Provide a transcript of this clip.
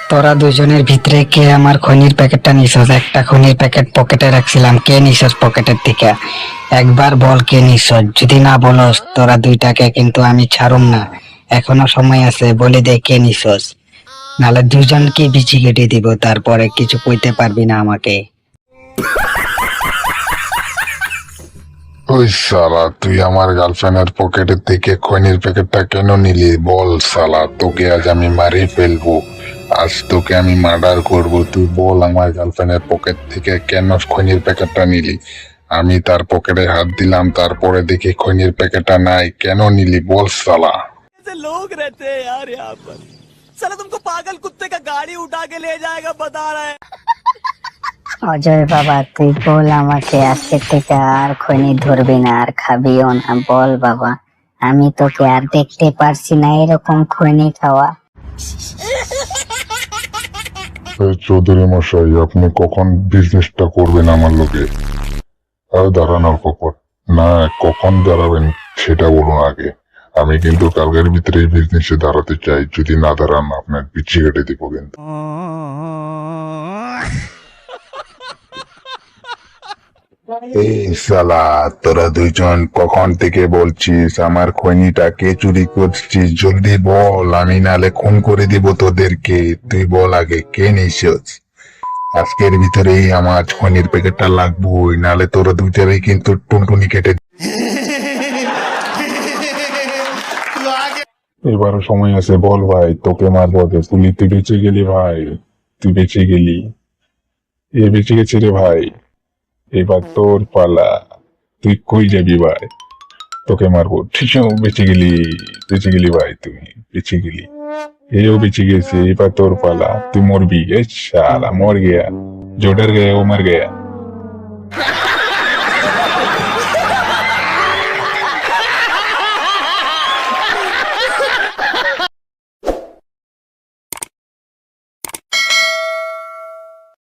তোরা দুজনের ভিতরে কে আমার খনির প্যাকেটটা নিছস? একটা খনির প্যাকেট পকেটে রাখছিলাম, কে নিছস পকেটের থেকে? একবার বল কে নিছস। যদি না বলস তোরা দুইটাকে কিন্তু আমি ছাড়ুম না। এখনো সময় আছে, বলে দে কে নিছস। নাহলে দুজনকে বিচি কেটে দিব, তারপরে কিছু কইতে পারবি না আমাকে। ওই শালা, তুই আমার গার্লফ্রেন্ডের পকেটের থেকে খৈনির প্যাকেটটা কেন নিলি? বল শালা, তোকে আজ আমি মারি ফেলবো। আজ তোকে আমি মার্ডার করব। তুই বল আমার গার্লফ্রেন্ডের পকেট থেকে কেন খৈনির প্যাকেটটা নিলি? আমি তার পকেটে হাত দিলাম, তারপরে দেখি খৈনির প্যাকেটটা নাই। কেন নিলি বল শালা? ऐसे लोग रहते हैं यार यहाँ पर। साला तुमको पागल कुत्ते का गाड़ी उठा के ले जाएगा बता रहा है। অজয় বাবা, তুই বল আমাকে আজকে থেকে আর খৈনি ধরবি না, আর খাবিও না। বল বাবা, আমি তোকে আর দেখতে পারছি না এরকম খৈনি খাওয়া। চৌধুরী মশাই, আপনি কখন বিজনেসটা করবেন আমার লোকে? দাঁড়ান অল্প পর। না, কখন দাঁড়াবেন সেটা বলুন আগে। আমি কিন্তু কালকের ভিতরে এই বিজনেসে দাঁড়াতে চাই। যদি না দাঁড়ান আপনার পিছিয়ে কেটে দিব কিন্তু। এই শালা, তোরা দুইজন কখন থেকে বলছিস আমার খৈনিটা কে চুরি করছিস? জলদি বল, আমি নালে খুন করে দিব তোদেরকে। তুই বল আগে কে নিছিস? আজকের ভিতরেই আমার খৈনির প্যাকেটটা লাগবই, নালে তোরা দুইটারই কিন্তু টুনটুনি কেটে। এবারও সময় আছে, বল ভাই, তোকে মারবো। তুই বেঁচে গেলি ভাই, তুই বেঁচে গেলি। এ বেঁচে গেছে রে ভাই, এবার তোর পালা। তুই কই যাবি ভাই? তোকে মারবো। ঠিক আছে, বেঁচে গেলি ভাই, তুই বেঁচে গেলি। এও বেঁচে গেছে, এবার তোর পালা। তুই মরবি। এ শালা, মর গেয়া। जो डर गया वो मर गया।